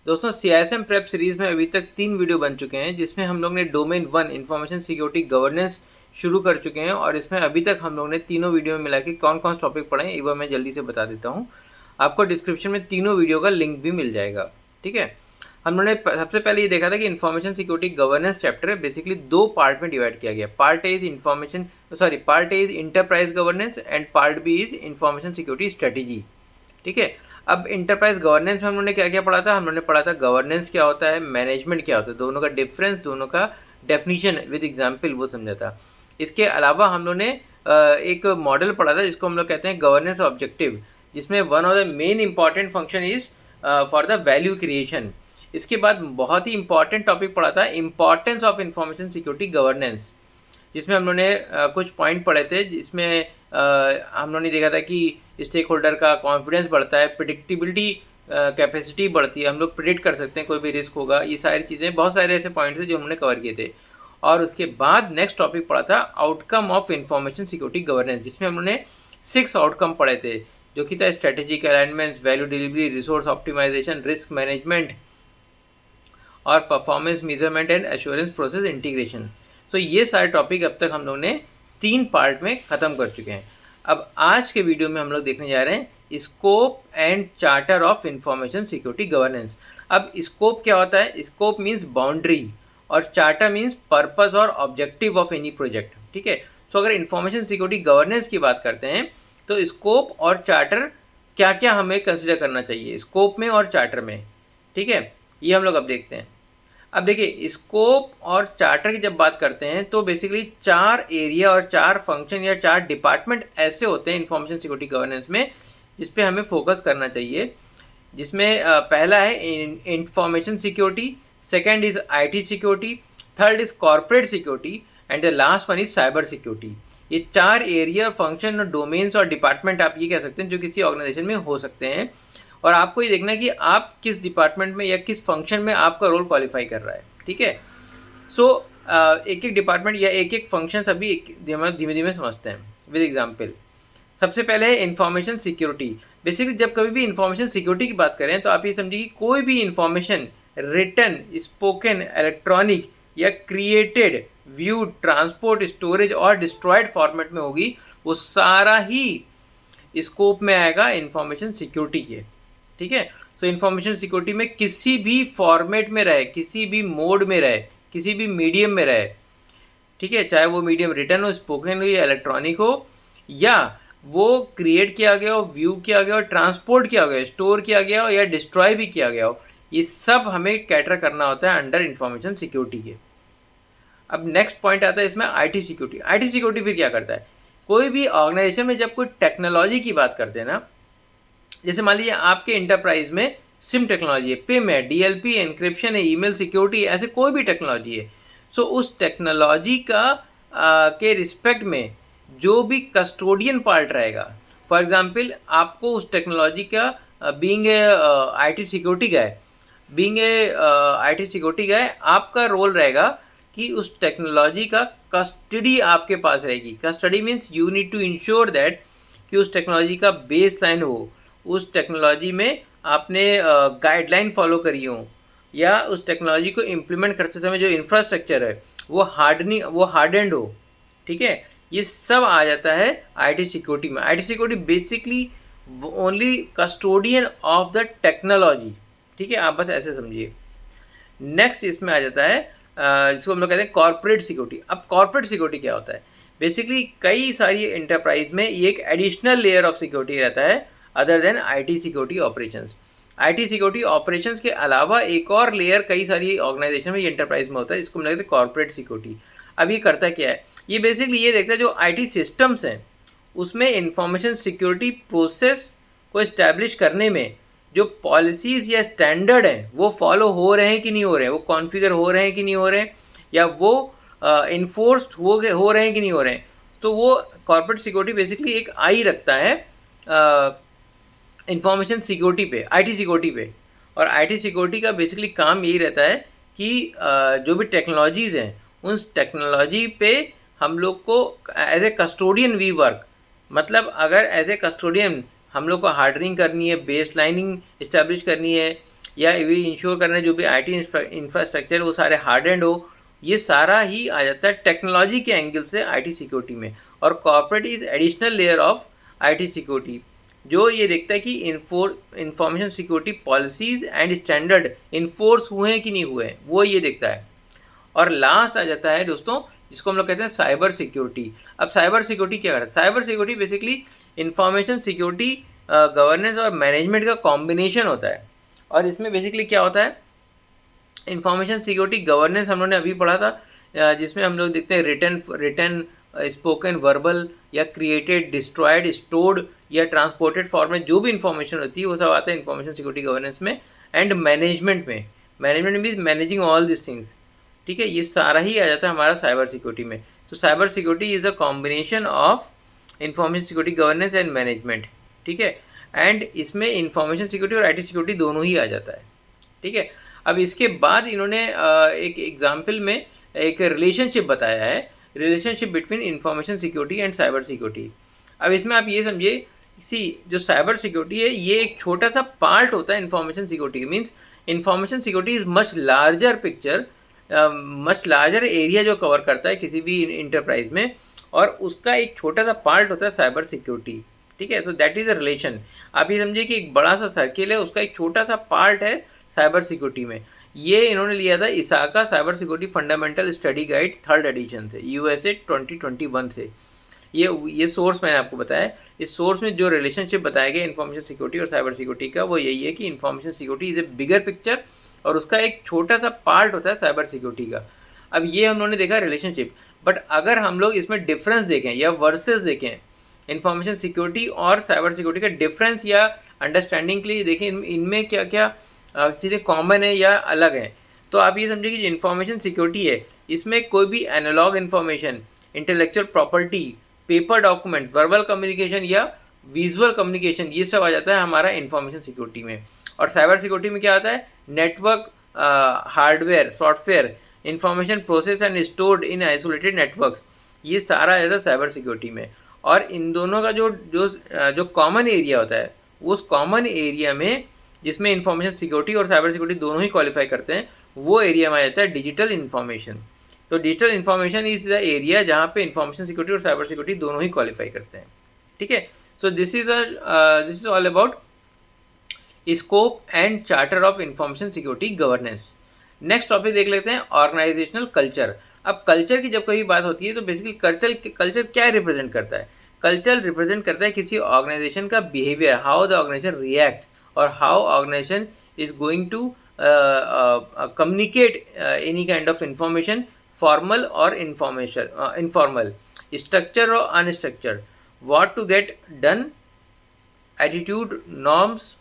दोस्तों CISM prep series में अभी तक 3 वीडियो बन चुके हैं, जिसमें हम लोग ने डोमेन 1 इंफॉर्मेशन सिक्योरिटी गवर्नेंस शुरू कर चुके हैं। और इसमें अभी तक हम लोग ने तीनों वीडियो में मिला के कौन कौन से टॉपिक पढ़े हैं एक बार मैं जल्दी से बता देता हूँ। आपको डिस्क्रिप्शन में तीनों वीडियो का लिंक भी मिल जाएगा। ठीक है, हम लोगों ने सबसे पहले ये देखा था कि information security governance chapter basically 2 part में डिवाइड किया गया। Part A is enterprise governance and part B is information security strategy. ठीक है, अब इंटरप्राइज गवर्नेंस में हम लोगों ने क्या क्या पढ़ा था? हम लोगों ने पढ़ा था गवर्नेंस क्या होता है, मैनेजमेंट क्या होता है, दोनों का डिफरेंस, दोनों का डेफिनेशन विद एग्जाम्पल वो समझा था। इसके अलावा हम लोगों ने एक मॉडल पढ़ा था जिसको हम लोग कहते हैं गवर्नेंस ऑब्जेक्टिव, जिसमें one of the main important function is for the value creation. इसके बाद बहुत ही इंपॉर्टेंट टॉपिक पढ़ा था importance of information security governance, जिसमें हम लोगों ने कुछ पॉइंट पढ़े थे, जिसमें हम लोगों ने देखा था कि स्टेक होल्डर का कॉन्फिडेंस बढ़ता है, प्रिडिक्टिबिलिटी कैपेसिटी बढ़ती है, हम लोग प्रिडिक्ट कर सकते हैं कोई भी रिस्क होगा। ये सारी चीज़ें, बहुत सारे ऐसे पॉइंट्स थे जो हमने कवर किए थे। और उसके बाद नेक्स्ट टॉपिक पढ़ा था outcome of information security governance, जिसमें हम लोगों ने 6 आउटकम पढ़े थे, जो कि था strategic alignments, value delivery, resource optimisation, risk management और performance measurement and assurance process integration. तो ये सारे टॉपिक अब तक हम लोग ने 3 पार्ट में ख़त्म कर चुके हैं। अब आज के वीडियो में हम लोग देखने जा रहे हैं scope and charter of information security governance. अब स्कोप क्या होता है? स्कोप मीन्स बाउंड्री और चार्टर मीन्स पर्पस और ऑब्जेक्टिव ऑफ एनी प्रोजेक्ट। ठीक है, सो अगर इंफॉर्मेशन सिक्योरिटी गवर्नेंस की बात करते हैं तो स्कोप और चार्टर क्या क्या हमें कंसिडर करना चाहिए स्कोप में और चार्टर में। ठीक है, ये हम लोग अब देखते हैं। अब देखिए, स्कोप और चार्टर की जब बात करते हैं तो बेसिकली 4 एरिया और 4 फंक्शन या 4 डिपार्टमेंट ऐसे होते हैं इंफॉर्मेशन सिक्योरिटी गवर्नेंस में, जिस पे हमें फोकस करना चाहिए। जिसमें पहला है information security, second is IT security, third is corporate security and the last one is cyber security. ये 4 एरिया, फंक्शन और डोमेन्स और डिपार्टमेंट आप ये कह सकते हैं जो किसी ऑर्गेनाइजेशन में हो सकते हैं। और आपको ये देखना है कि आप किस डिपार्टमेंट में या किस फंक्शन में आपका रोल क्वालिफाई कर रहा है। ठीक है, सो एक एक डिपार्टमेंट या एक एक फंक्शन सभी धीमे धीमे समझते हैं विद एग्जांपल। सबसे पहले है इंफॉर्मेशन सिक्योरिटी। बेसिकली जब कभी भी इंफॉर्मेशन सिक्योरिटी की बात करें तो आप ये समझिए कि कोई भी इंफॉर्मेशन रिटन, स्पोकन, इलेक्ट्रॉनिक या क्रिएटेड, व्यूड, ट्रांसपोर्ट, स्टोरेज और डिस्ट्रॉयड फॉर्मेट में होगी, वो सारा ही स्कोप में आएगा इंफॉर्मेशन सिक्योरिटी के। ठीक है, तो इंफॉर्मेशन सिक्योरिटी में किसी भी फॉर्मेट में रहे, किसी भी मोड में रहे, किसी भी मीडियम में रहे, ठीक है, चाहे वो मीडियम रिटन हो, स्पोकन हो या इलेक्ट्रॉनिक हो, या वो क्रिएट किया गया हो, व्यू किया गया हो, ट्रांसपोर्ट किया गया हो, स्टोर किया गया हो या डिस्ट्रॉय भी किया गया हो, ये सब हमें कैटर करना होता है अंडर इंफॉर्मेशन सिक्योरिटी के। अब नेक्स्ट पॉइंट आता है इसमें आईटी सिक्योरिटी। आईटी सिक्योरिटी फिर क्या करता है? कोई भी ऑर्गेनाइजेशन में जब कोई टेक्नोलॉजी की बात करते हैं ना, जैसे मान लीजिए आपके इंटरप्राइज में सिम टेक्नोलॉजी है, पिम है, डीएलपी, एनक्रिप्शन है, ईमेल सिक्योरिटी है, ऐसे कोई भी टेक्नोलॉजी है। सो उस टेक्नोलॉजी का के रिस्पेक्ट में जो भी कस्टोडियन पार्ट रहेगा, फॉर एग्जांपल आपको उस टेक्नोलॉजी का बीइंग ए आईटी सिक्योरिटी गाय, आपका रोल रहेगा कि उस टेक्नोलॉजी का कस्टडी आपके पास रहेगी। Custody means you need to ensure that कि उस टेक्नोलॉजी का बेस लाइन हो, उस टेक्नोलॉजी में आपने गाइडलाइन फॉलो करी हो, या उस टेक्नोलॉजी को इम्प्लीमेंट करते समय जो इंफ्रास्ट्रक्चर है वो हार्डेंड हो। ठीक है, ये सब आ जाता है आईटी सिक्योरिटी में। IT security basically only custodian of the technology. ठीक है, आप बस ऐसे समझिए। नेक्स्ट इसमें आ जाता है जिसको हम लोग कहते हैं कॉर्पोरेट सिक्योरिटी। अब कॉर्पोरेट सिक्योरिटी क्या होता है? बेसिकली कई सारी एंटरप्राइज में ये एक एडिशनल लेयर ऑफ सिक्योरिटी रहता है other than IT security operations. IT security operations के अलावा एक और लेयर कई सारी ऑर्गेनाइजेशन में, ये एंटरप्राइज में होता है, इसको हम कहते हैं कॉर्पोरेट सिक्योरिटी। अब ये करता क्या है? ये बेसिकली ये देखता है जो आईटी सिस्टम्स हैं उसमें इंफॉर्मेशन सिक्योरिटी प्रोसेस को इस्टेब्लिश करने में जो पॉलिसीज़ या स्टैंडर्ड हैं वो फॉलो हो रहे हैं कि नहीं हो रहे हैं, वो कॉन्फ़िगर हो रहे हैं कि नहीं हो रहे हैं, या वो इन्फोर्स्ड हो रहे हैं कि नहीं हो रहे हैं। तो वो कॉर्पोरेट सिक्योरिटी बेसिकली एक आई रखता है इंफॉर्मेशन सिक्योरिटी पे, आईटी सिक्योरिटी पे। और आईटी सिक्योरिटी का बेसिकली काम यही रहता है कि जो भी टेक्नोलॉजीज़ हैं उस टेक्नोलॉजी पे हम लोग को as a custodian we work. मतलब अगर एज ए कस्टोडियन हम लोग को हार्डनिंग करनी है, बेस लाइनिंग इस्टेब्लिश करनी है, या ये इंश्योर करना है जो भी आईटी इंफ्रास्ट्रक्चर वो सारे हार्ड एंड हो, ये सारा ही आ जाता है टेक्नोलॉजी के एंगल से आईटी सिक्योरिटी में। और corporate is additional layer of IT security, जो ये देखता है कि information security policies and standard enforce हुए हैं कि नहीं हुए हैं, वो ये देखता है। और लास्ट आ जाता है दोस्तों जिसको हम लोग कहते हैं साइबर सिक्योरिटी। अब साइबर सिक्योरिटी क्या करता है? Cyber security basically information security governance और मैनेजमेंट का कॉम्बिनेशन होता है। और इसमें बेसिकली क्या होता है, इंफॉर्मेशन सिक्योरिटी गवर्नेंस हम लोगों ने अभी पढ़ा था, जिसमें हम लोग देखते हैं रिटर्न स्पोकन वर्बल या क्रिएटेड डिस्ट्रॉयड स्टोर्ड या ट्रांसपोर्टेड फॉर्म में जो भी इंफॉर्मेशन होती है वो सब आता है इंफॉर्मेशन सिक्योरिटी गवर्नेंस में। एंड मैनेजमेंट में means managing all this things, ठीक है, ये सारा ही आ जाता है हमारा साइबर सिक्योरिटी में। तो cyber security is a combination of information security governance and management, ठीक है। एंड इसमें इंफॉर्मेशन सिक्योरिटी और आईटी सिक्योरिटी दोनों ही आ जाता है, ठीक है। अब इसके बाद इन्होंने एक एग्जाम्पल में एक रिलेशनशिप बताया है, relationship between information security and cyber security. अब इसमें आप ये समझिए, जो साइबर सिक्योरिटी है ये एक छोटा सा पार्ट होता है information security, means information security is much larger picture, much larger area जो कवर करता है किसी भी इंटरप्राइज में, और उसका एक छोटा सा पार्ट होता है साइबर सिक्योरिटी, ठीक है। So that is a relation. आप ये समझिए कि एक बड़ा सा सर्किल है, उसका एक छोटा सा पार्ट है साइबर सिक्योरिटी में। ये इन्होंने लिया था ISACA cyber security fundamental study guide 3rd edition से, USA 2021 से। ये सोर्स मैंने आपको बताया। इस सोर्स में जो रिलेशनशिप बताया गया इन्फॉर्मेशन सिक्योरिटी और साइबर सिक्योरिटी का, वो यही है कि information security is a bigger picture और उसका एक छोटा सा पार्ट होता है साइबर सिक्योरिटी का। अब ये हम लोगों ने देखा रिलेशनशिप, बट अगर हम लोग इसमें डिफरेंस देखें या वर्सेस देखें, इन्फॉर्मेशन सिक्योरिटी और साइबर सिक्योरिटी का डिफरेंस या अंडरस्टैंडिंग के लिए देखें इनमें क्या क्या चीज़ें कॉमन है या अलग हैं, तो आप ये समझिए कि जो इन्फॉर्मेशन सिक्योरिटी है इसमें कोई भी analogue information, intellectual property, paper document, verbal communication या विजुअल कम्युनिकेशन, ये सब आ जाता है हमारा इन्फॉर्मेशन सिक्योरिटी में। और साइबर सिक्योरिटी में क्या आता है, network, hardware, software, information process and stored in isolated networks, ये सारा आ जाता है साइबर सिक्योरिटी में। और इन दोनों का जो कॉमन एरिया होता है, उस कॉमन एरिया में जिसमें इंफॉर्मेशन सिक्योरिटी और साइबर सिक्योरिटी दोनों ही क्वालिफाई करते हैं, वो एरिया में आ जाता है डिजिटल इन्फॉर्मेशन। तो digital information is the area जहाँ पे इंफॉर्मेशन सिक्योरिटी और साइबर सिक्योरिटी दोनों ही क्वालिफाई करते हैं, ठीक है। So this is all about scope and charter of information security governance. Next topic देख लेते हैं, ऑर्गेनाइजेशनल कल्चर। अब कल्चर की जब कभी बात होती है तो बेसिकली कल्चर क्या रिप्रेजेंट करता है? कल्चर रिप्रेजेंट करता है किसी ऑर्गेनाइजेशन का behaviour, how the organisation react और how organisation is going to communicate any kind of information, formal और इनफॉर्मल, स्ट्रक्चर और unstructured, what to get done, attitude, norms,